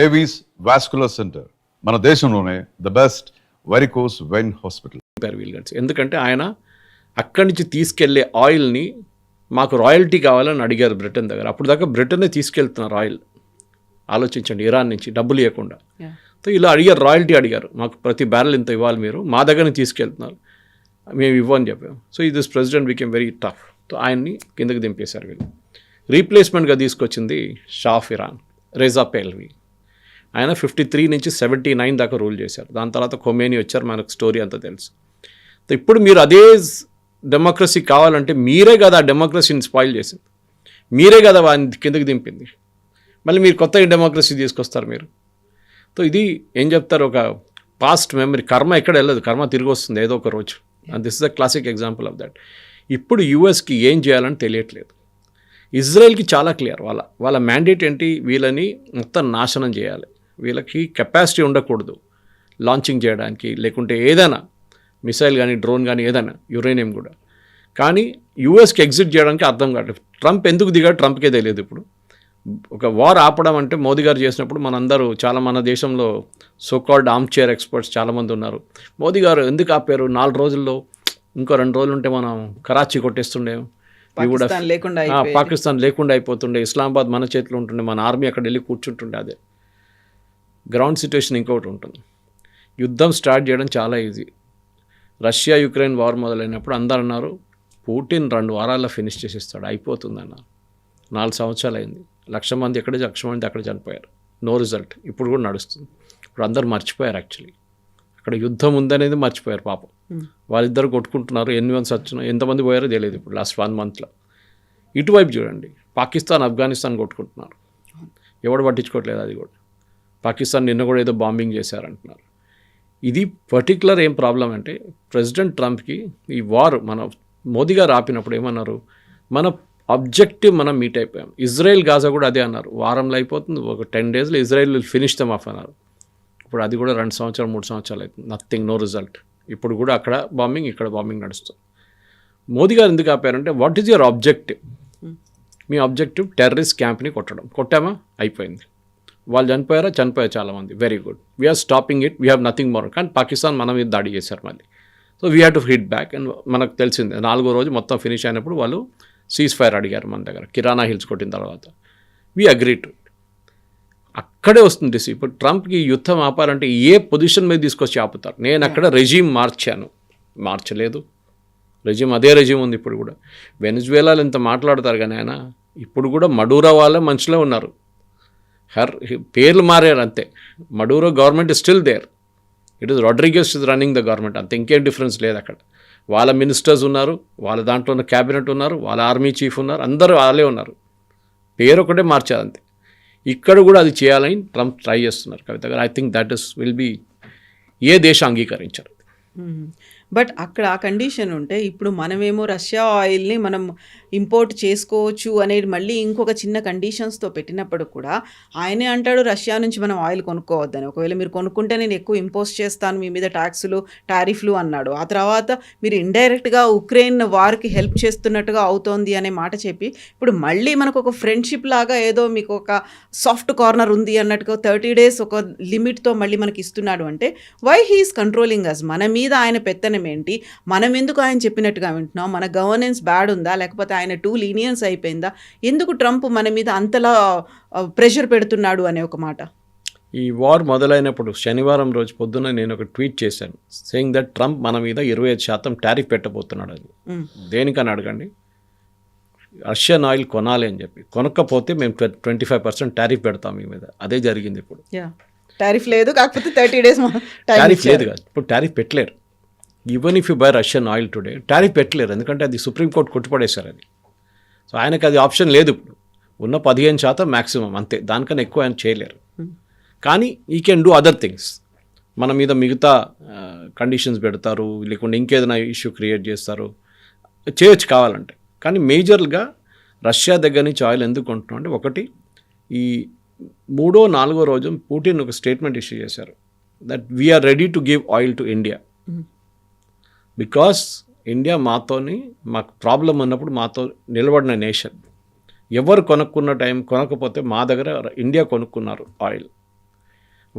Avis vascular centre మన దేశంలోనే the best varicose vein hospital. ఎందుకంటే ఆయన అక్కడి నుంచి తీసుకెళ్లే ఆయిల్ని మాకు రాయల్టీ కావాలని అడిగారు బ్రిటన్ దగ్గర. అప్పుడు దాకా బ్రిటనే తీసుకెళ్తున్నారు ఆయిల్. ఆలోచించండి, ఇరాన్ నుంచి డబ్బులు ఇవ్వకుండా. సో ఇలా అడిగారు, రాయల్టీ అడిగారు, మాకు ప్రతి బ్యారెల్ ఇంత ఇవ్వాలి, మీరు మా దగ్గర తీసుకెళ్తున్నారు, మేము ఇవ్వని చెప్పాము. సో ఈ this president became very tough. So ఆయన్ని కిందకి దింపేశారు వీళ్ళు. రీప్లేస్మెంట్గా తీసుకొచ్చింది షా ఆఫ్ ఇరాన్, రేజా పెహ్లవి. ఆయన 53 నుంచి 79 దాకా రూల్ చేశారు. దాని తర్వాత ఖొమేనీ వచ్చారు, మనకు స్టోరీ అంతా తెలుసు. ఇప్పుడు మీరు అదే డెమోక్రసీ కావాలంటే మీరే కదా ఆ డెమోక్రసీని స్పాయిల్ చేసింది, మీరే కదా వాడిని కిందకి దింపింది. మళ్ళీ మీరు కొత్త డెమోక్రసీ తీసుకొస్తారు మీరు. సో ఇది ఏం చెప్తారు, ఒక పాస్ట్ మెమరీ. కర్మ ఎక్కడ వెళ్ళదు, కర్మ తిరిగి వస్తుంది ఏదో ఒక రోజు. And this is a classic example of that. ఇప్పుడు యూఎస్కి ఏం చేయాలని తెలియట్లేదు. ఇజ్రాయెల్కి చాలా క్లియర్, వాళ్ళ మ్యాండేట్ ఏంటి, వీళ్ళని మొత్తం నాశనం చేయాలి. వీళ్ళకి కెపాసిటీ ఉండకూడదు లాంచింగ్ చేయడానికి, లేకుంటే ఏదైనా మిసైల్ కానీ డ్రోన్ కానీ ఏదైనా, యురేనియం కూడా. కానీ యూఎస్కి ఎగ్జిట్ చేయడానికి అర్థం కాదు. ట్రంప్ ఎందుకు దిగాడు ట్రంప్కే తెలియదు. ఇప్పుడు ఒక వార్ ఆపడం అంటే మోదీ గారు చేసినప్పుడు మనందరూ చాలా, మన దేశంలో సోకాల్డ్ ఆర్మ్ చైర్ ఎక్స్పర్ట్స్ చాలామంది ఉన్నారు. మోదీ గారు ఎందుకు ఆపారు, 4 రోజుల్లో ఇంకో 2 రోజులు ఉంటే మనం కరాచీ కొట్టేస్తుండే, పాకిస్తాన్ లేకుండా అయిపోతుండే, ఇస్లామాబాద్ మన చేతిలో ఉంటుండే, మన ఆర్మీ అక్కడ వెళ్ళి కూర్చుంటుండే. అదే గ్రౌండ్ సిచ్యువేషన్ ఇంకొకటి ఉంటుంది. యుద్ధం స్టార్ట్ చేయడం చాలా ఈజీ. రష్యా యుక్రెయిన్ వార్ మొదలైనప్పుడు అందరు అన్నారు పుటిన్ 2 వారాల్లో ఫినిష్ చేసేస్తాడు, అయిపోతుంది అన్నారు. 4 సంవత్సరాలు అయింది, 1,00,000 మంది ఎక్కడ, 1,00,000 మంది అక్కడ చనిపోయారు, నో రిజల్ట్. ఇప్పుడు కూడా నడుస్తుంది. ఇప్పుడు అందరు మర్చిపోయారు, యాక్చువల్లీ అక్కడ యుద్ధం ఉందనేది మర్చిపోయారు పాపం. వాళ్ళిద్దరు కొట్టుకుంటున్నారు, ఎన్ని మంది వచ్చినా ఎంతమంది పోయారో తెలియదు. ఇప్పుడు లాస్ట్ 1 మంత్లో ఇటువైపు చూడండి, పాకిస్తాన్ ఆఫ్ఘనిస్తాన్ కొట్టుకుంటున్నారు, ఎవడు పట్టించుకోవట్లేదు. అది కూడా పాకిస్తాన్ నిన్న కూడా ఏదో బాంబింగ్ చేశారంటున్నారు. ఇది పర్టికులర్ ఏం ప్రాబ్లం అంటే, ప్రెసిడెంట్ ట్రంప్కి ఈ వార్ మన మోదీ గారు ఆపినప్పుడు ఏమన్నారు, మన ఆబ్జెక్టివ్ మనం మీట్ అయిపోయాం. ఇజ్రాయెల్ గాజా కూడా అదే అన్నారు, వారంలో అయిపోతుంది, ఒక 10 డేస్లో Israel will finish them of అన్నారు. ఇప్పుడు అది కూడా 2 సంవత్సరాలు 3 సంవత్సరాలు అవుతుంది, నథింగ్, నో రిజల్ట్. ఇప్పుడు కూడా అక్కడ బాంబింగ్, ఇక్కడ బాంబింగ్ నడుస్తుంది. మోదీ గారు ఎందుకు ఆపారంటే, వాట్ ఈజ్ యువర్ ఆబ్జెక్టివ్? మీ ఆబ్జెక్టివ్ టెర్రరిస్ట్ క్యాంప్ని కొట్టడం. కొట్టామా, అయిపోయింది. వాళ్ళు చనిపోయారా, చనిపోయారు చాలామంది, very good, we are stopping it, we have nothing more. కానీ పాకిస్తాన్ మన మీద దాడి చేశారు మళ్ళీ. So we have to hit back. And మనకు తెలిసిందే 4వ రోజు మొత్తం ఫినిష్ అయినప్పుడు వాళ్ళు సీజ్ ఫైర్ అడిగారు మన దగ్గర, కిరాణా హిల్స్ కొట్టిన తర్వాత. We agree to it. అక్కడే వస్తుంది. ఇప్పుడు ట్రంప్కి యుద్ధం ఆపాలంటే ఏ పొజిషన్ మీద తీసుకొచ్చి ఆపుతారు? నేను అక్కడ రెజీమ్ మార్చలేదు, రెజీమ్ అదే రెజీమ్ ఉంది ఇప్పుడు కూడా. వెనిజువేలాలో ఇంత మాట్లాడతారు కానీ ఆయన ఇప్పుడు కూడా మడూరో వాళ్ళే మంచిలో ఉన్నారు. పేర్లు మారారు అంతే. Maduro government is still there, it is Rodriguez is running the government, అంతే, ఇంకేం డిఫరెన్స్ లేదు అక్కడ. వాళ్ళ మినిస్టర్స్ ఉన్నారు, వాళ్ళ దాంట్లో ఉన్న క్యాబినెట్ ఉన్నారు, వాళ్ళ ఆర్మీ చీఫ్ ఉన్నారు, అందరూ వాళ్ళే ఉన్నారు, పేరు ఒకటే మార్చారు అంతే. ఇక్కడ కూడా అది చేయాలని ట్రంప్ ట్రై చేస్తున్నారు కవిత గారు. I think that is will be, ఏ దేశం అంగీకరించారు. బట్ అక్కడ ఆ కండిషన్ ఉంటే, ఇప్పుడు మనమేమో రష్యా ఆయిల్ని మనం ఇంపోర్ట్ చేసుకోవచ్చు అనేది మళ్ళీ ఇంకొక చిన్న కండిషన్స్తో పెట్టినప్పుడు కూడా ఆయనే అంటాడు రష్యా నుంచి మనం ఆయిల్ కొనుక్కోవద్దని. ఒకవేళ మీరు కొనుక్కుంటే నేను ఎక్కువ ఇంపోజ్ చేస్తాను మీ మీద, ట్యాక్సులు టారిఫ్లు అన్నాడు. ఆ తర్వాత మీరు ఇండైరెక్ట్గా ఉక్రెయిన్ వార్కి హెల్ప్ చేస్తున్నట్టుగా అవుతోంది అనే మాట చెప్పి, ఇప్పుడు మళ్ళీ మనకు ఒక ఫ్రెండ్షిప్ లాగా ఏదో మీకు ఒక సాఫ్ట్ కార్నర్ ఉంది అన్నట్టుగా 30 days ఒక లిమిట్తో మళ్ళీ మనకి ఇస్తున్నాడు అంటే, వై హీఈస్ కంట్రోలింగ్ అస్? మన మీద ఆయన పెత్తనం ఏంటి? మనం ఎందుకు ఆయన చెప్పినట్టుగా వింటున్నాం? మన గవర్నెన్స్ బ్యాడ్ ఉందా, లేకపోతే ఆయన టూ లీనియన్స్ అయిపోయిందా? ఎందుకు ట్రంప్ మన మీద అంతలా ప్రెషర్ పెడుతున్నాడు అనే ఒక మాట. ఈ వార్ మొదలైనప్పుడు శనివారం రోజు పొద్దున్న నేను ఒక ట్వీట్ చేశాను, సేయింగ్ దట్ ట్రంప్ మన మీద 25% టారిఫ్ పెట్టబోతున్నాడు అని. దేనికని అడగండి, రష్యన్ ఆయిల్ కొనాలి అని చెప్పి. కొనకపోతే మేము 25% టారిఫ్ పెడతాం మీ మీద. అదే జరిగింది. ఇప్పుడు టారిఫ్ లేదు, కాకపోతే 30 days టారిఫ్ లేదు కాదు, ఇప్పుడు టారిఫ్ పెట్టలేరు. Even if you by Russian oil today tariff పెట్టలేరు, ఎందుకంటే అది సుప్రీంకోర్టు కొట్టుపడేశారు అది. సో ఆయనకు అది ఆప్షన్ లేదు. ఇప్పుడు ఉన్న 15% మ్యాక్సిమం, అంతే, దానికన్నా ఎక్కువ ఆయన చేయలేరు. కానీ ఈ కెన్ డూ అదర్ థింగ్స్. మన మీద మిగతా కండిషన్స్ పెడతారు, లేకుంటే ఇంకేదైనా ఇష్యూ క్రియేట్ చేస్తారు, చేయొచ్చు కావాలంటే. కానీ మేజర్గా రష్యా దగ్గర నుంచి ఆయిల్ ఎందుకు కొంటున్నాం అంటే, ఒకటి, ఈ 3వ 4వ రోజు పుటిన్ ఒక స్టేట్మెంట్ ఇష్యూ చేశారు, that we are ready to give oil to India, because India మాతోని, మాకు ప్రాబ్లం ఉన్నప్పుడు మాతో నిలబడిన నేషన్. ఎవరు కొనుక్కున్న టైం కొనకపోతే మా దగ్గర ఇండియా కొనుక్కున్నారు ఆయిల్.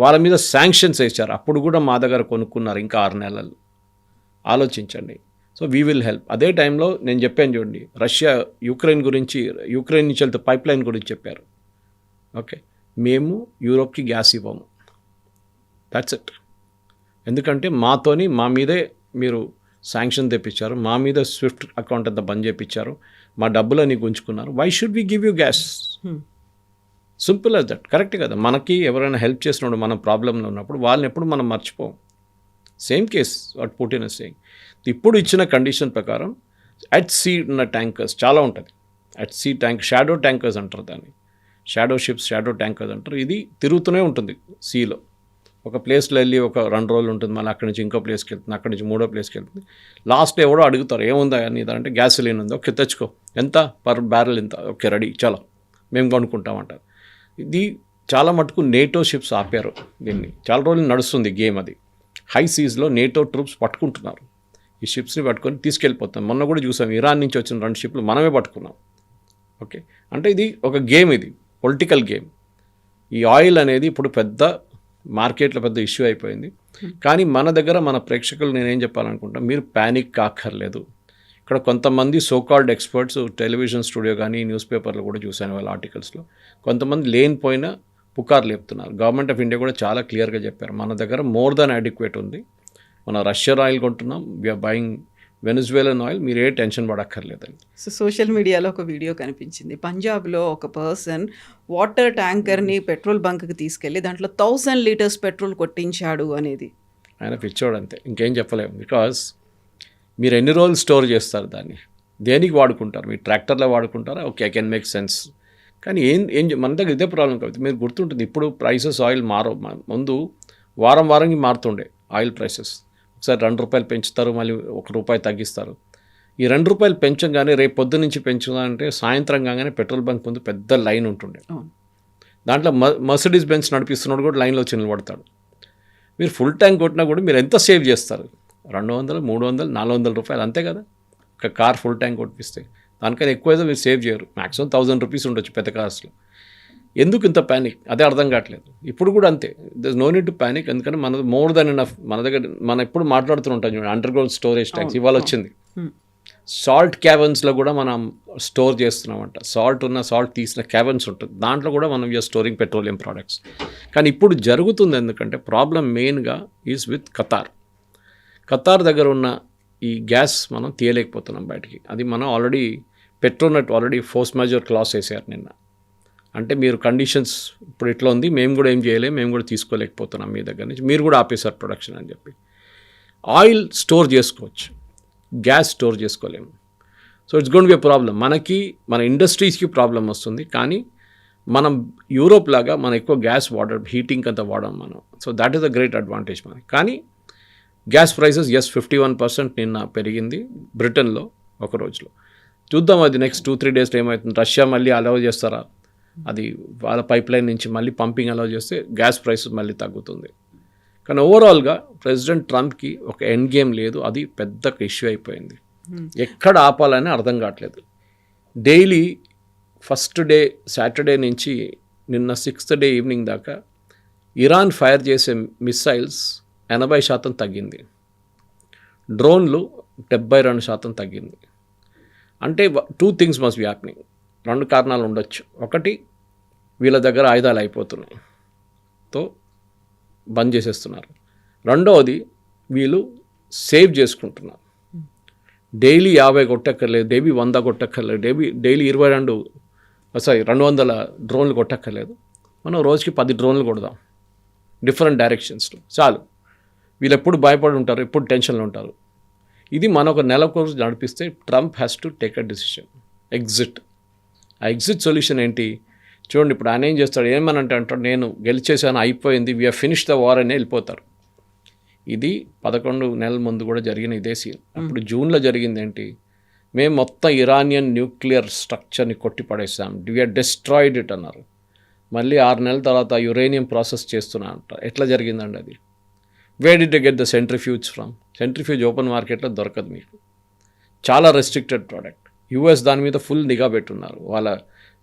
వాళ్ళ మీద శాంక్షన్స్ వేశారు, అప్పుడు కూడా మా దగ్గర కొనుక్కున్నారు ఇంకా 6 నెలలు. ఆలోచించండి. So we will help. అదే టైంలో నేను చెప్పాను చూడండి, రష్యా యుక్రెయిన్ నుంచి వెళ్తే పైప్ లైన్ గురించి చెప్పారు. ఓకే, మేము యూరోప్కి గ్యాస్ ఇవ్వము, దట్స్ ఇట్. ఎందుకంటే మా మీదే మీరు శాంక్షన్ తెప్పించారు, మా మీద స్విఫ్ట్ అకౌంట్ అంతా బంద్ చేయించారు, మా డబ్బులని గుంజుకున్నారు. Why should we give you gas? Simple as that. Correct కదా? మనకి ఎవరైనా హెల్ప్ చేసినప్పుడు మనం ప్రాబ్లంలో ఉన్నప్పుడు వాళ్ళని ఎప్పుడు మనం మర్చిపోం. Same case what Putin is saying. ఇప్పుడు ఇచ్చిన కండిషన్ ప్రకారం అట్ సీ ఉన్న ట్యాంకర్స్ చాలా ఉంటుంది. అట్ సీ షాడో ట్యాంకర్స్ అంటారు దాన్ని, షాడో షిప్స్, షాడో ట్యాంకర్స్ అంటారు. ఇది తిరుగుతూనే ఉంటుంది సీలో. ఒక ప్లేస్లో వెళ్ళి ఒక 2 రోజులు ఉంటుంది, మళ్ళీ అక్కడి నుంచి ఇంకో ప్లేస్కి వెళ్తుంది, అక్కడి నుంచి 3వ ప్లేస్కి వెళ్తుంది. లాస్ట్ ఎవడో అడుగుతారు ఏముందా అని, అంటే గ్యాసోలిన్ ఉంది, ఓకే తెచ్చుకో, ఎంత పర్ బ్యారెల్ ఎంత, ఓకే రెడీ చలో మేము కొనుక్కుంటామంటారు. ఇది చాలా మటుకు నేటో షిప్స్ ఆపారు దీన్ని. చాలా రోజులు నడుస్తుంది గేమ్ అది. హై సీస్లో నేటో ట్రూప్స్ పట్టుకుంటున్నారు, ఈ షిప్స్ని పట్టుకొని తీసుకెళ్ళిపోతాం. మొన్న కూడా చూసాం, ఇరాన్ నుంచి వచ్చిన 2 షిప్లు మనమే పట్టుకున్నాం. ఓకే, అంటే ఇది ఒక గేమ్, ఇది పొలిటికల్ గేమ్. ఈ ఆయిల్ అనేది ఇప్పుడు పెద్ద మార్కెట్లో పెద్ద ఇష్యూ అయిపోయింది. కానీ మన దగ్గర మన ప్రేక్షకులు నేనేం చెప్పాలనుకుంటా, మీరు ప్యానిక్ కాక్కర్లేదు. ఇక్కడ కొంతమంది సోకాల్డ్ ఎక్స్పర్ట్స్ టెలివిజన్ స్టూడియో కానీ న్యూస్ పేపర్లో కూడా చూశాను వాళ్ళ ఆర్టికల్స్లో, కొంతమంది లేనిపోయిన పుకార్లు చెప్తున్నారు. గవర్నమెంట్ ఆఫ్ ఇండియా కూడా చాలా క్లియర్గా చెప్పారు, మన దగ్గర మోర్ దాన్ అడిక్వేట్ ఉంది, మన రష్యన్ ఆయిల్ కొంటున్నాం, వీఆర్ బయింగ్ వెనిజువేలన్ ఆయిల్, మీరు ఏ టెన్షన్ పడక్కర్లేదండి. సో సోషల్ మీడియాలో ఒక వీడియో కనిపించింది, పంజాబ్లో ఒక పర్సన్ వాటర్ ట్యాంకర్ని పెట్రోల్ బంక్కి తీసుకెళ్ళి దాంట్లో 1000 లీటర్స్ పెట్రోల్ కొట్టించాడు అనేది. ఆయన పిచ్చోడు అంతే, ఇంకేం చెప్పలేము. బికాస్ మీరు ఎన్ని రోజులు స్టోర్ చేస్తారు దాన్ని, దేనికి వాడుకుంటారు? మీరు ట్రాక్టర్లో వాడుకుంటారా? Okay, I can make sense. కానీ మన దగ్గర ఇదే ప్రాబ్లం కాబట్టి మీరు గుర్తుంటుంది, ఇప్పుడు ప్రైసెస్ ఆయిల్ ముందు వారంకి మారుతుండే ఆయిల్ ప్రైసెస్. ఒకసారి ₹2 పెంచుతారు, మళ్ళీ ₹1 తగ్గిస్తారు. ఈ ₹2 పెంచగానే రేపు పొద్దు నుంచి పెంచుదామంటే సాయంత్రం కాగానే పెట్రోల్ బంక్ ముందు పెద్ద లైన్ ఉంటుండే. దాంట్లో మర్సిడీస్ బెంజ్ నడిపిస్తున్నాడు కూడా లైన్లో వచ్చి నిలబడతాడు. మీరు ఫుల్ ట్యాంక్ కొట్టినా కూడా మీరు ఎంత సేవ్ చేస్తారు? $200, $300, $400 అంతే కదా. ఒక కార్ ఫుల్ ట్యాంక్ కొట్టిస్తే దానికైనా ఎక్కువైతే మీరు సేవ్ చేయరు. మ్యాక్సిమం ₹1000 ఉండొచ్చు పెద్ద కార్స్లో. ఎందుకు ఇంత ప్యానిక్? అదే అర్థం కావట్లేదు. ఇప్పుడు కూడా అంతే, there is no need to panic. ఎందుకంటే మన మోర్ దెన్ ఎనఫ్ మన దగ్గర. మనం ఎప్పుడు మాట్లాడుతుంటాం చూడండి, అండర్ గ్రౌండ్ స్టోరేజ్ ట్యాంక్స్ ఇవాళ వచ్చింది. సాల్ట్ క్యావెన్స్లో కూడా మనం స్టోర్ చేస్తున్నామంట. సాల్ట్ తీసిన క్యావెన్స్ ఉంటుంది, దాంట్లో కూడా మనం యూఆర్ స్టోరింగ్ పెట్రోలియం ప్రోడక్ట్స్. కానీ ఇప్పుడు జరుగుతుంది ఎందుకంటే ప్రాబ్లం మెయిన్గా ఈజ్ విత్ ఖతార్ దగ్గర ఉన్న ఈ గ్యాస్ మనం తీయలేకపోతున్నాం బయటికి. అది మనం already Petronet force major class వేసారు నిన్న. అంటే మీరు కండిషన్స్ ఇప్పుడు ఇట్లా ఉంది, మేము కూడా ఏం చేయలేము, మేము కూడా తీసుకోలేకపోతున్నాం మీ దగ్గర నుంచి, మీరు కూడా ఆపేశారు ప్రొడక్షన్ అని చెప్పి. ఆయిల్ స్టోర్ చేసుకోవచ్చు, గ్యాస్ స్టోర్ చేసుకోలేము. So it's gonna be a problem. మన ఇండస్ట్రీస్కి ప్రాబ్లం వస్తుంది. కానీ మనం యూరోప్ లాగా మనం ఎక్కువ గ్యాస్ హీటింగ్ అంతా వాడడం మనం. So that is a great advantage మనకి. కానీ గ్యాస్ ప్రైసెస్ 51% నిన్న పెరిగింది బ్రిటన్లో ఒక రోజులో. చూద్దాం అది నెక్స్ట్ 2-3 డేస్లో ఏమవుతుంది. రష్యా మళ్ళీ అలౌ చేస్తారా, అది వాళ్ళ పైప్ లైన్ నుంచి మళ్ళీ పంపింగ్ అలౌ చేస్తే గ్యాస్ ప్రైసెస్ మళ్ళీ తగ్గుతుంది. కానీ ఓవరాల్గా ప్రెసిడెంట్ ట్రంప్కి ఒక ఎండ్ గేమ్ లేదు, అది పెద్ద ఇష్యూ అయిపోయింది. ఎక్కడ ఆపాలని అర్థం కావట్లేదు. డైలీ ఫస్ట్ డే సాటర్డే నుంచి నిన్న 6th డే ఈవినింగ్ దాకా ఇరాన్ ఫైర్ చేసే మిస్సైల్స్ 80% తగ్గింది, డ్రోన్లు 72% తగ్గింది. అంటే 2 things మస్ట్ బి హ్యాపెనింగ్. 2 కారణాలు ఉండొచ్చు. ఒకటి, వీళ్ళ దగ్గర ఆయుధాలు అయిపోతున్నాయి, తో బంద్ చేసేస్తున్నారు. రెండవది, వీళ్ళు సేవ్ చేసుకుంటున్నారు. డైలీ 50 కొట్టక్కర్లేదు, డైలీ 100 కొట్టక్కర్లేదు, డైలీ 200 డ్రోన్లు కొట్టక్కర్లేదు. మనం రోజుకి 10 డ్రోన్లు కొడదాం డిఫరెంట్ డైరెక్షన్స్లో, చాలు. వీళ్ళు ఎప్పుడు భయపడి ఉంటారు, ఎప్పుడు టెన్షన్లో ఉంటారు. ఇది మన ఒక నెల కోర్సు నడిపిస్తే Trump has to take a decision, exit. ఆ ఎగ్జిట్ సొల్యూషన్ ఏంటి చూడండి. ఇప్పుడు ఆయన ఏం చేస్తాడు, ఏమనంటే అంటాడు, నేను గెలిచేసాను, అయిపోయింది, వీఆర్ ఫినిష్ ద వార్ అని వెళ్ళిపోతారు. ఇది 11 నెలల ముందు కూడా జరిగిన ఇదే సీన్. అప్పుడు జూన్లో జరిగింది ఏంటి, మేము మొత్తం ఇరానియన్ న్యూక్లియర్ స్ట్రక్చర్ని కొట్టిపడేసాం, వీఆర్ డిస్ట్రాయిడ్ ఇట్ అన్నారు. మళ్ళీ 6 నెలల తర్వాత యురేనియం ప్రాసెస్ చేస్తున్నా అంటారు. ఎట్లా జరిగిందండి అది? Where did you get the centrifuge from? Centrifuge open మార్కెట్లో దొరకదు మీకు, చాలా రెస్ట్రిక్టెడ్ ప్రోడక్ట్. యూఎస్ దాని మీద ఫుల్ నిఘా పెట్టున్నారు. వాళ్ళ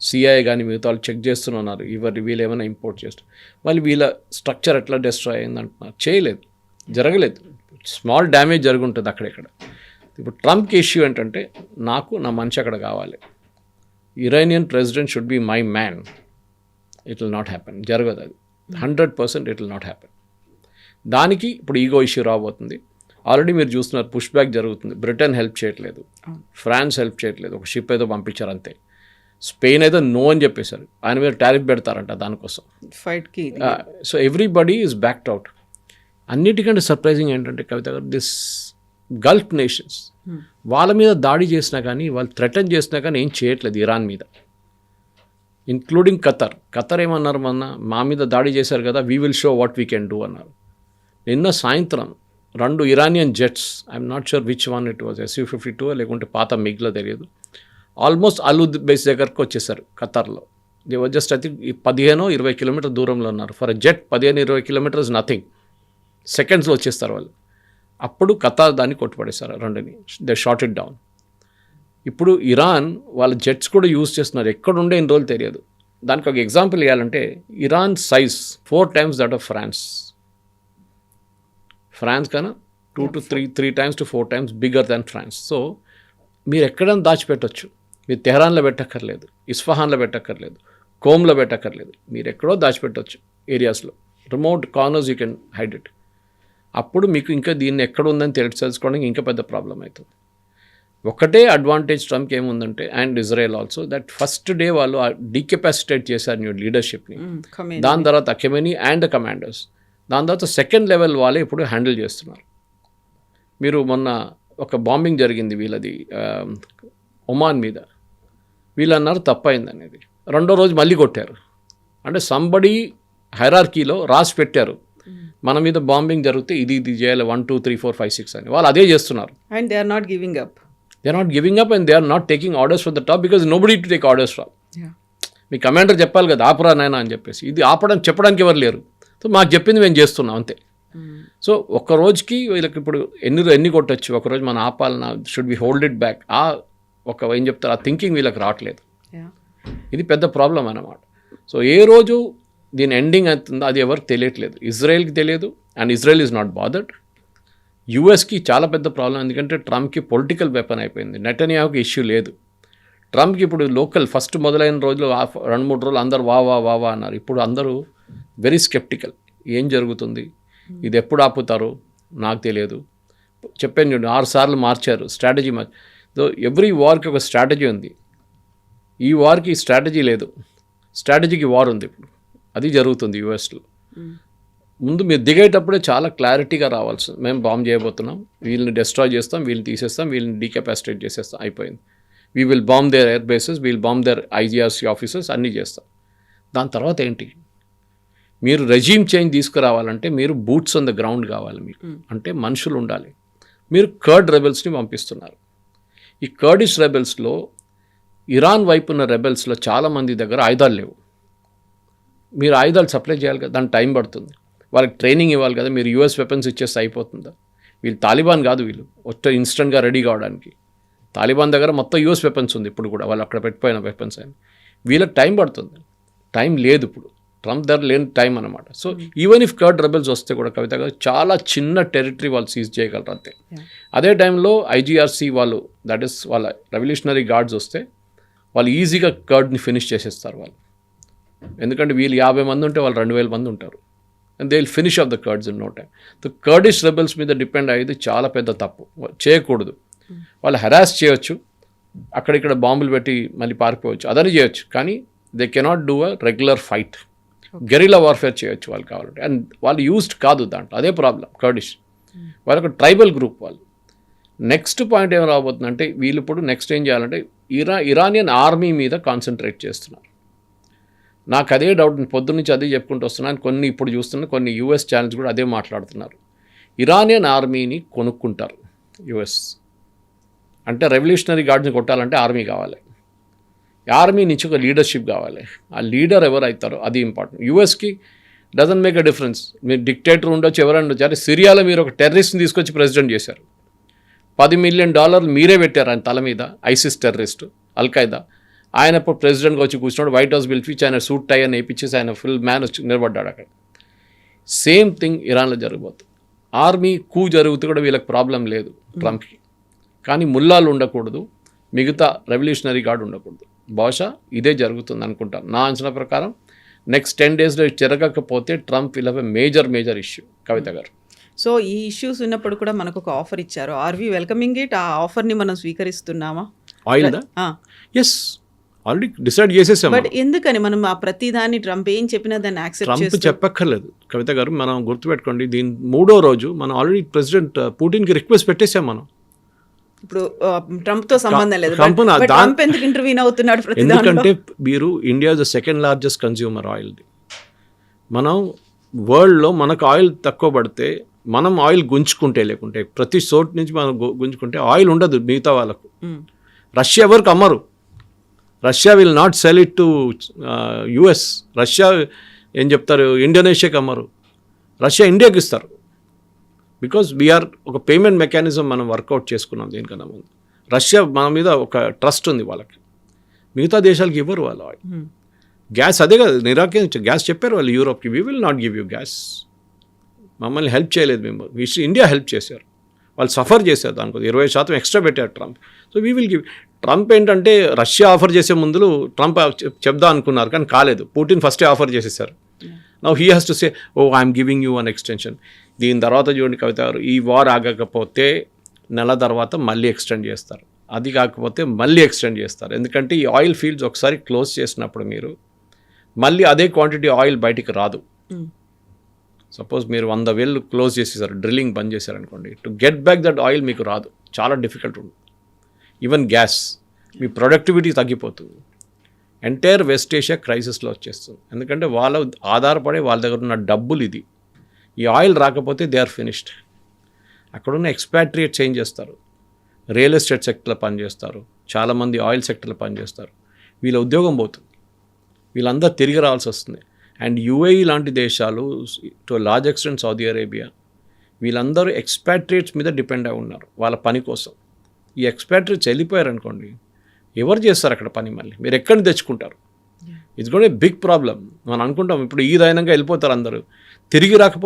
సిఐఏ కానీ మిగతా వాళ్ళు చెక్ చేస్తున్నారు వీళ్ళు ఏమైనా ఇంపోర్ట్ చేస్తారు. వాళ్ళు వీళ్ళ స్ట్రక్చర్ ఎట్లా డిస్ట్రాయ్ అయింది అంటున్నారు. చేయలేదు, జరగలేదు. స్మాల్ డ్యామేజ్ జరుగుంటుంది అక్కడెక్కడ. ఇప్పుడు ట్రంప్కి ఇష్యూ ఏంటంటే నాకు నా మనిషి అక్కడ కావాలి, Iranian president should be my man. It will not happen, జరగదు అది. 100% ఇట్ విల్ నాట్ హ్యాపెన్. దానికి ఇప్పుడు ఈగో ఇష్యూ రాబోతుంది. ఆల్రెడీ మీరు చూస్తున్నారు, పుష్ బ్యాక్ జరుగుతుంది. బ్రిటన్ హెల్ప్ చేయట్లేదు, ఫ్రాన్స్ హెల్ప్ చేయట్లేదు, ఒక షిప్ ఏదో పంపించారు అంతే. స్పెయిన్ ఏదో నో అని చెప్పేశారు, ఆయన మీద టారిఫ్ పెడతారంట దానికోసం. ఫైట్కి so everybody is backed out. అన్నిటికంటే సర్ప్రైజింగ్ ఏంటంటే కవిత గారు, దిస్ గల్ఫ్ నేషన్స్ వాళ్ళ మీద దాడి చేసినా కానీ, వాళ్ళు థ్రెటన్ చేసినా కానీ ఏం చేయట్లేదు ఇరాన్ మీద, ఇంక్లూడింగ్ ఖతర్. ఖతర్ ఏమన్నారు, మా మీద దాడి చేశారు కదా, we will show what we can do అన్నారు. నిన్న సాయంత్రం 2 Iranian jets, I'm not sure which one it was, Su-52 లేకుంటే పాత మిగ్లో తెలియదు, ఆల్మోస్ట్ అలూద్ బేస్ దగ్గరకు వచ్చేసారు ఖతర్లో. They was just I think 15-20 kilometre దూరంలో ఉన్నారు. For a jet 15-20 kilometres nothing, సెకండ్స్లో వచ్చేస్తారు వాళ్ళు. అప్పుడు ఖతార్ దాన్ని కొట్టుపడేశారు 2ని, దే షాట్ ఇట్ డౌన్. ఇప్పుడు ఇరాన్ వాళ్ళ జెట్స్ కూడా యూజ్ చేస్తున్నారు, ఎక్కడుండే ఇన్ని రోజులు తెలియదు. దానికి ఒక ఎగ్జాంపుల్ ఇవ్వాలంటే, Iran size 4 times that of France కన్నా 2 to 3 times to 4 times bigger than France. So మీరు ఎక్కడైనా దాచిపెట్టవచ్చు, మీరు తెహరాన్లో పెట్టక్కర్లేదు, ఇస్ఫహాన్లో పెట్టక్కర్లేదు, కోమ్లో పెట్టక్కర్లేదు, మీరు ఎక్కడో దాచిపెట్టవచ్చు ఏరియాస్లో, remote corners you can hide it. అప్పుడు మీకు ఇంకా దీన్ని ఎక్కడ ఉందని తెలుసుకోవడానికి ఇంకా పెద్ద ప్రాబ్లం అవుతుంది. ఒకటే అడ్వాంటేజ్ ట్రంప్కి ఏముందంటే, and Israel also, that first day వాళ్ళు డీకెపాసిటేట్ చేశారు న్యూ లీడర్షిప్ని. దాని తర్వాత ఖమెనీ అండ్ కమాండర్స్, దాని తర్వాత సెకండ్ లెవెల్ వాళ్ళే ఇప్పుడు హ్యాండిల్ చేస్తున్నారు. మీరు మొన్న ఒక బాంబింగ్ జరిగింది వీళ్ళది ఒమాన్ మీద, వీళ్ళు అన్నారు తప్పైంది అనేది. 2వ రోజు మళ్ళీ కొట్టారు. అంటే సంబడి హైరార్కీలో రాసి పెట్టారు, మన మీద బాంబింగ్ జరిగితే ఇది చేయాలి 1 2 3 4 5 6 అని. వాళ్ళు అదే చేస్తున్నారు. And they are not giving up. And they are not taking orders from the top, because nobody to take orders from. మీ కమాండర్ చెప్పాలి కదా, ఆపరా నాయనా అని చెప్పేసి. ఇది చెప్పడానికి ఎవరు లేరు. సో మాకు చెప్పింది మేము చేస్తున్నాం అంతే. సో ఒక్క రోజుకి వీళ్ళకి ఇప్పుడు ఎన్ని కొట్టచ్చు, ఒకరోజు మనం ఆపాలన్నా, should be hold it back, ఏం చెప్తారు, ఆ థింకింగ్ వీళ్ళకి రావట్లేదు. ఇది పెద్ద ప్రాబ్లం అన్నమాట. సో ఏ రోజు దీని ఎండింగ్ అవుతుందో అది ఎవరికి తెలియట్లేదు. ఇజ్రాయెల్కి తెలియదు, and Israel is not bothered. యూఎస్కి చాలా పెద్ద ప్రాబ్లం, ఎందుకంటే ట్రంప్కి పొలిటికల్ వెపన్ అయిపోయింది. నెటన్యాహుకి ఇష్యూ లేదు. ట్రంప్కి ఇప్పుడు లోకల్ ఫస్ట్ మొదలైన రోజులు 2-3 రోజులు అందరూ వా అన్నారు. ఇప్పుడు అందరూ వెరీ స్కెప్టికల్. ఏం జరుగుతుంది, ఇది ఎప్పుడు ఆపుతారు నాకు తెలియదు. చెప్పాను చూడండి, 6 సార్లు మార్చారు స్ట్రాటజీ. ఎవ్రీ వార్కి ఒక స్ట్రాటజీ ఉంది. ఈ వార్కి స్ట్రాటజీ లేదు, స్ట్రాటజీకి వార్ ఉంది. ఇప్పుడు అది జరుగుతుంది యూఎస్లో. ముందు మీరు దిగేటప్పుడే చాలా క్లారిటీగా రావాల్సి, మేము బాంబ్ చేయబోతున్నాం, వీళ్ళని డిస్ట్రాయ్ చేస్తాం, వీళ్ళని తీసేస్తాం, వీళ్ళని డీకెపాసిటేట్ చేసేస్తాం, అయిపోయింది. We will bomb their air bases, we'll bomb their IGRC officers, అన్నీ చేస్తాం. దాని తర్వాత ఏంటి, మీరు రెజీమ్ చేంజ్ తీసుకురావాలంటే మీరు బూట్స్ ఆన్ ద గ్రౌండ్ కావాలి మీకు, అంటే మనుషులు ఉండాలి. మీరు కర్డ్ రెబెల్స్ని పంపిస్తున్నారు. ఈ కర్డిష్ రెబెల్స్లో, ఇరాన్ వైపు ఉన్న రెబెల్స్లో చాలామంది దగ్గర ఆయుధాలు లేవు. మీరు ఆయుధాలు సప్లై చేయాలి కదా, దానికి టైం పడుతుంది. వాళ్ళకి ట్రైనింగ్ ఇవ్వాలి కదా. మీరు యూఎస్ వెపన్స్ ఇచ్చేస్తే అయిపోతుందా? వీళ్ళు తాలిబాన్ కాదు, వీళ్ళు ఇన్స్టెంట్గా రెడీ కావడానికి. తాలిబాన్ దగ్గర మొత్తం యూఎస్ వెపన్స్ ఉంది ఇప్పుడు కూడా, వాళ్ళు అక్కడ పెట్టిపోయిన వెపన్స్ అని. వీళ్ళకి టైం పడుతుంది, టైం లేదు ఇప్పుడు. ట్రంప్ దగ్గర లేని టైం అనమాట. So even if curd rebels వస్తే కూడా కవిత గారు చాలా చిన్న టెరిటరీ వాళ్ళు సీజ్ చేయగలరు అంతే. అదే టైంలో ఐజీఆర్సీ వాళ్ళు, దట్ ఈస్ వాళ్ళ రెవల్యూషనరీ గార్డ్స్ వస్తే వాళ్ళు ఈజీగా కర్డ్ని ఫినిష్ చేసేస్తారు వాళ్ళు. ఎందుకంటే వీళ్ళు 50 మంది ఉంటే వాళ్ళు 2000 మంది ఉంటారు. And they will finish off the Kurds in no time. The Kurdish rebels మీద డిపెండ్ అయ్యేది చాలా పెద్ద తప్పు, చేయకూడదు. వాళ్ళు హెరాస్ చేయొచ్చు, అక్కడిక్కడ బాంబులు పెట్టి మళ్ళీ పారిపోవచ్చు, అదని చేయొచ్చు, కానీ they cannot do a regular fight. Guerrilla warfare చేయొచ్చు వాళ్ళు కావాలంటే. అండ్ వాళ్ళు యూజ్డ్ కాదు దాంట్లో, అదే ప్రాబ్లం. కర్డిష్ వాళ్ళొక ట్రైబల్ గ్రూప్ వాళ్ళు. నెక్స్ట్ పాయింట్ ఏం రాబోతుందంటే, వీళ్ళు ఇప్పుడు నెక్స్ట్ ఏం చేయాలంటే ఇరానియన్ ఆర్మీ మీద కాన్సన్ట్రేట్ చేస్తున్నారు. నాకు అదే డౌట్, పొద్దున్న నుంచి అదే చెప్పుకుంటూ వస్తున్నాను. కొన్ని ఇప్పుడు చూస్తున్న కొన్ని యూఎస్ ఛానల్స్ కూడా అదే మాట్లాడుతున్నారు. ఇరానియన్ ఆర్మీని కొనుక్కుంటారు యూఎస్. అంటే రెవల్యూషనరీ గార్డ్స్ని కొట్టాలంటే ఆర్మీ కావాలి, ఆర్మీ నుంచి ఒక లీడర్షిప్ కావాలి. ఆ లీడర్ ఎవరు అవుతారో అది ఇంపార్టెంట్. యూఎస్కి డజంట్ మేక్ అ డిఫరెన్స్. మీరు డిక్టేటర్ ఉండొచ్చు, ఎవరైనా ఉండొచ్చు. అంటే సిరియాలో మీరు ఒక టెర్రరిస్ట్ని తీసుకొచ్చి ప్రెసిడెంట్ చేశారు, $10 మిలియన్ మీరే పెట్టారు ఆయన తల మీద. ఐసిస్ టెర్రరిస్ట్, అల్ఖైదా, ఆయన ఇప్పుడు ప్రెసిడెంట్గా వచ్చి కూర్చున్నాడు, వైట్ హౌస్ పిలిపించి ఆయన సూట్ టై అని వేయించేసి ఆయన ఫుల్ మ్యాన్ వచ్చి నిలబడ్డాడు అక్కడ. సేమ్ థింగ్ ఇరాన్లో జరగబోతుంది. ఆర్మీ కూ జరుగుతూ కూడా వీళ్ళకి ప్రాబ్లం లేదు ట్రంప్కి, కానీ ముల్లాలు ఉండకూడదు, మిగతా రెవల్యూషనరీ గార్డ్ ఉండకూడదు. బహుశా ఇదే జరుగుతుంది అనుకుంటాను నా అంచనా ప్రకారం. నెక్స్ట్ 10 daysలో జరగకపోతే Trump will have a major issue. Kavitha garu, so ఈ ఇష్యూస్ ఉన్నప్పుడు కూడా మనకు ఒక ఆఫర్ ఇచ్చారు. Are we welcoming it? ఆ ఆఫర్ని మనం స్వీకరిస్తున్నామా? ఆయిల్దా? ఎస్, ఆల్రెడీ డిసైడ్ చేసేసాం. బట్ ఎందుకని మనం ఆ ప్రతిదాన్ని ట్రంప్ ఏం చెప్పినా దాన్ని యాక్సెప్ట్ ట్రంప్ చేస్తాం? చెప్పక్కర్లేదు కవిత గారు, మనం గుర్తుపెట్టుకోండి, దీని 3వ రోజు మనం ఆల్రెడీ ప్రెసిడెంట్ పుటిన్కి రిక్వెస్ట్ పెట్టేసాం మనం. ఇప్పుడు ట్రంప్ తో సంబంధం లేదు. ట్రంప్ ఎందుకు ఇంటర్వ్యూన్ అవుతున్నాడు? ఎందుకంటే మీరు India the second largest consumer ఆయిల్ది. మనం వరల్డ్లో మనకు ఆయిల్ తక్కువ పడితే మనం ఆయిల్ గుంజుకుంటే, లేకుంటే ప్రతి చోటు నుంచి మనం గుంజుకుంటే ఆయిల్ ఉండదు మిగతా వాళ్ళకు. రష్యా ఎవరికి అమ్మరు. Russia will not sell it to US. Russia ఏం చెప్తారు, ఇండోనేషియాకి అమ్మరు. రష్యా ఇండియాకి ఇస్తారు. బికాజ్ వీఆర్ ఒక పేమెంట్ మెకానిజం మనం వర్కౌట్ చేసుకున్నాం దీనికన్నా ముందు. రష్యా మన మీద ఒక ట్రస్ట్ ఉంది వాళ్ళకి, మిగతా దేశాలకు ఇవ్వరు వాళ్ళు ఆయిల్. గ్యాస్ అదే కదా నిరాకరించ గ్యాస్ చెప్పారు వాళ్ళు యూరోప్కి, we will not give you gas. మమ్మల్ని హెల్ప్ చేయలేదు మేము, ఇండియా హెల్ప్ చేశారు. వాళ్ళు సఫర్ చేశారు, దానికి 20% ఎక్స్ట్రా పెట్టారు Trump. So we will give. Trump ఏంటంటే రష్యా ఆఫర్ చేసే ముందు ట్రంప్ చెప్దా అనుకున్నారు, కానీ కాలేదు. పుటిన్ ఫస్టే ఆఫర్ చేసేసారు. Now he has to say, oh I'm giving you an extension. దీని తర్వాత చూడండి కవిత గారు, ఈ వార్ ఆగకపోతే నెల తర్వాత మళ్ళీ ఎక్స్టెండ్ చేస్తారు, అది కాకపోతే మళ్ళీ ఎక్స్టెండ్ చేస్తారు. ఎందుకంటే ఈ ఆయిల్ ఫీల్డ్స్ ఒకసారి క్లోజ్ చేసినప్పుడు మీరు మళ్ళీ అదే క్వాంటిటీ ఆయిల్ బయటికి రాదు. సపోజ్ మీరు 100 wells క్లోజ్ చేసేసారు, డ్రిల్లింగ్ బంద్ చేశారనుకోండి, to get back that oil మీకు రాదు, చాలా డిఫికల్ట్ ఉంటుంది. ఈవెన్ గ్యాస్, మీ ప్రొడక్టివిటీ తగ్గిపోతుంది. ఎంటైర్ వెస్ట్ ఏషియా క్రైసిస్లో వచ్చేస్తుంది. ఎందుకంటే వాళ్ళ ఆధారపడే వాళ్ళ దగ్గర ఉన్న డబ్బులు ఇది. ఈ ఆయిల్ రాకపోతే దే ఆర్ ఫినిష్డ్. అక్కడున్న ఎక్స్పాట్రియేట్ చేంజ్ చేస్తారు, రియల్ ఎస్టేట్ సెక్టర్లో పనిచేస్తారు, చాలామంది ఆయిల్ సెక్టర్లో పనిచేస్తారు. వీళ్ళ ఉద్యోగం పోతుంది, వీళ్ళందరూ తిరిగి రావాల్సి వస్తుంది. అండ్ యుఏఈ లాంటి దేశాలు, to large extent Saudi Arabia, వీళ్ళందరూ ఎక్స్పాట్రియేట్స్ మీద డిపెండ్ అయి ఉన్నారు వాళ్ళ పని కోసం. ఈ ఎక్స్పాట్రియేట్స్ వెళ్ళిపోయారనుకోండి, ఎవరు చేస్తారు అక్కడ పని? మళ్ళీ మీరు ఎక్కడి నుంచి తెచ్చుకుంటారు? ఇది కూడా బిగ్ ప్రాబ్లం. మనం అనుకుంటాం ఇప్పుడు ఈ దైనంగా వెళ్ళిపోతారు అందరూ, తిరిగి రాకపోతే